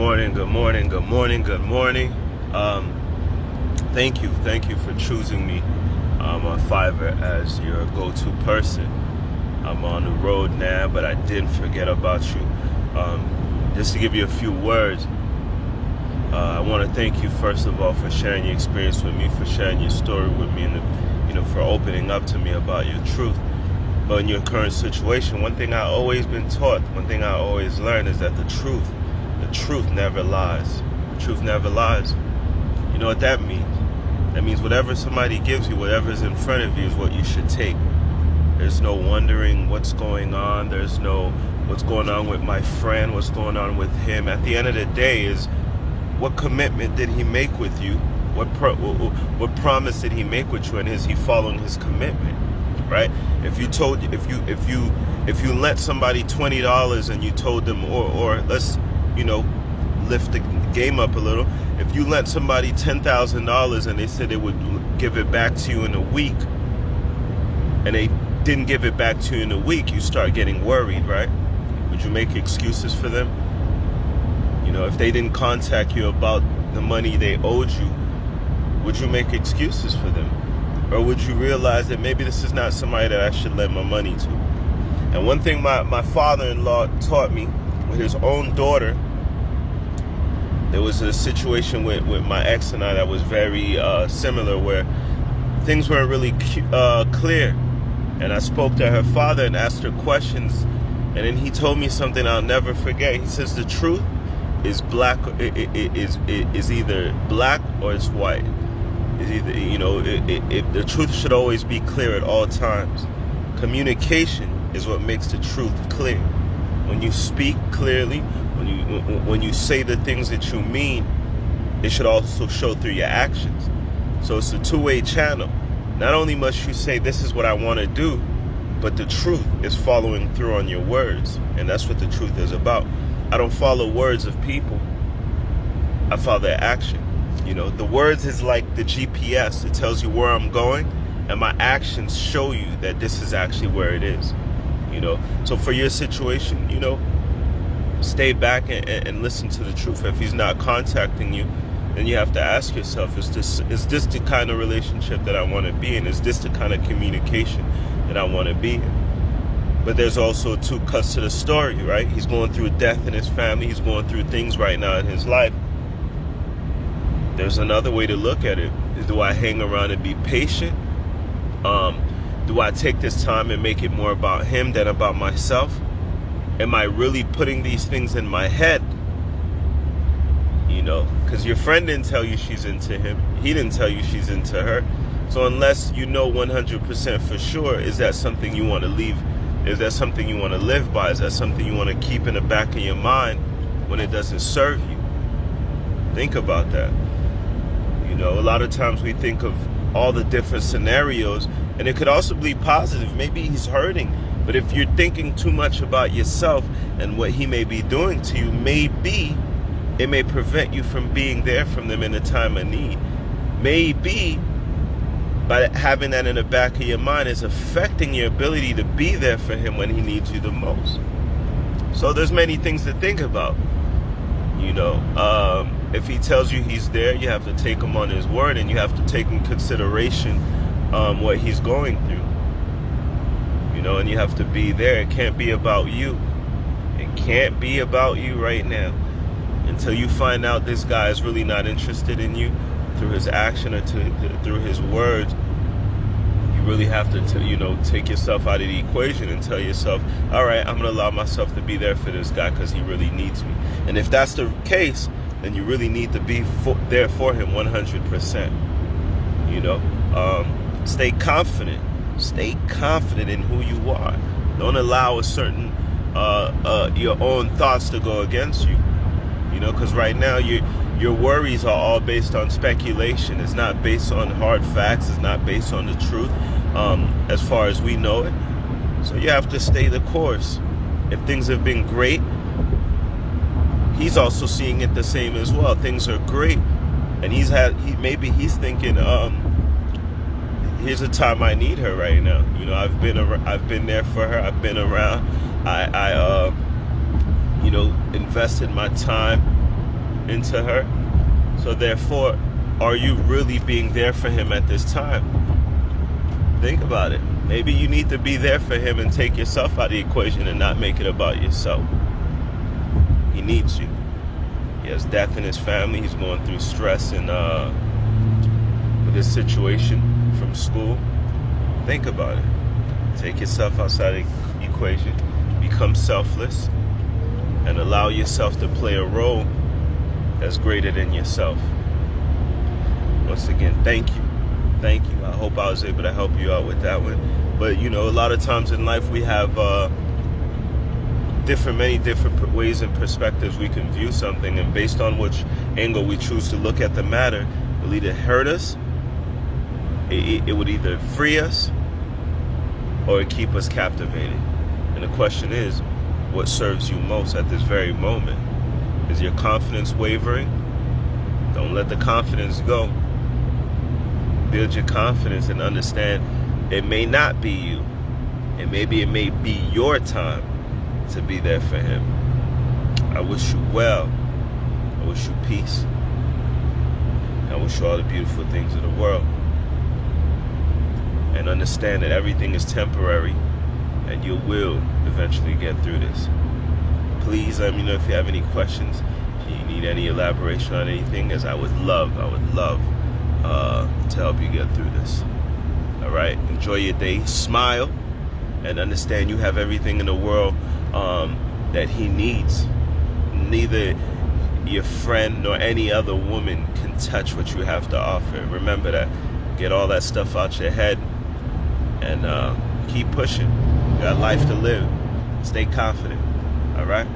morning, good morning, good morning, good morning. Thank you for choosing me on Fiverr as your go-to person. I'm on the road now, but I didn't forget about you. Just to give you a few words, I want to thank you first of all for sharing your experience with me, for sharing your story with me, and for opening up to me about your truth. But in your current situation, one thing I've always been taught, one thing I always learned is that the truth never lies. The truth never lies. You know what that means? That means whatever somebody gives you, whatever's in front of you is what you should take. There's no wondering what's going on. There's no what's going on with my friend, what's going on with him. At the end of the day is what commitment did he make with you? What promise did he make with you, and is he following his commitment? Right? If you lent somebody $20 and you told them, or let's lift the game up a little. If you lent somebody $10,000 and they said they would give it back to you in a week, and they didn't give it back to you in a week, you start getting worried, right? Would you make excuses for them? If they didn't contact you about the money they owed you, would you make excuses for them? Or would you realize that maybe this is not somebody that I should lend my money to? And one thing my father-in-law taught me with his own daughter, there was a situation with my ex and I that was very similar, where things weren't really clear. And I spoke to her father and asked her questions, and then he told me something I'll never forget. He says the truth is black. It is either black or it's white. It's either, the truth should always be clear at all times. Communication is what makes the truth clear. When you speak clearly, when you say the things that you mean, it should also show through your actions. So it's a two-way channel. Not only must you say this is what I want to do, but the truth is following through on your words. And that's what the truth is about. I don't follow words of people. I follow their action. The words is like the GPS. It tells you where I'm going, and my actions show you that this is actually where it is. So for your situation, stay back and listen to the truth. If he's not contacting you, then you have to ask yourself, is this the kind of relationship that I want to be in? Is this the kind of communication that I want to be in? But there's also two cuts to the story, right? He's going through death in his family. He's going through things right now in his life. There's another way to look at it. Do I hang around and be patient? Do I take this time and make it more about him than about myself? Am I really putting these things in my head? Because your friend didn't tell you she's into him. He didn't tell you she's into her. So unless you know 100% for sure, is that something you want to leave? Is that something you want to live by? Is that something you want to keep in the back of your mind when it doesn't serve you? Think about that. A lot of times we think of all the different scenarios, and it could also be positive. Maybe he's hurting, but if you're thinking too much about yourself and what he may be doing to you, maybe it may prevent you from being there for them in a time of need. Maybe by having that in the back of your mind is affecting your ability to be there for him when he needs you the most. So there's many things to think about. If he tells you he's there, you have to take him on his word, and you have to take in consideration what he's going through. And you have to be there. It can't be about you. It can't be about you right now. Until you find out this guy is really not interested in you through his action or through his words, you really have to take yourself out of the equation and tell yourself, all right, I'm going to allow myself to be there for this guy because he really needs me. And if that's the case, then you really need to be there for him 100%. Stay confident. Stay confident in who you are. Don't allow a certain your own thoughts to go against you. Because right now your worries are all based on speculation. It's not based on hard facts. It's not based on the truth, as far as we know it. So you have to stay the course. If things have been great, he's also seeing it the same as well. Things are great, and maybe he's thinking, here's a time I need her right now. I've been there for her. I've been around. I invested my time into her. So therefore, are you really being there for him at this time? Think about it. Maybe you need to be there for him and take yourself out of the equation and not make it about yourself. He needs you. He has death in his family. He's going through stress and with his situation from school. Think about it. Take yourself outside the equation. Become selfless and allow yourself to play a role that's greater than yourself. Once again, thank you. Thank you. I hope I was able to help you out with that one. But you know, a lot of times in life we have many different ways and perspectives we can view something, and based on which angle we choose to look at the matter, it will either hurt us, it would either free us, or it keep us captivated. And the question is, what serves you most at this very moment? Is your confidence wavering? Don't let the confidence go. Build your confidence and understand it may not be you. And maybe it may be your time to be there for him. I wish you well. I wish you peace. I wish you all the beautiful things of the world. And understand that everything is temporary and you will eventually get through this. Please let me know if you have any questions, if you need any elaboration on anything, as I would love to help you get through this. All right, enjoy your day, smile, and understand you have everything in the world that he needs. Neither your friend nor any other woman can touch what you have to offer. Remember that. Get all that stuff out your head and keep pushing. You got life to live. Stay confident. All right?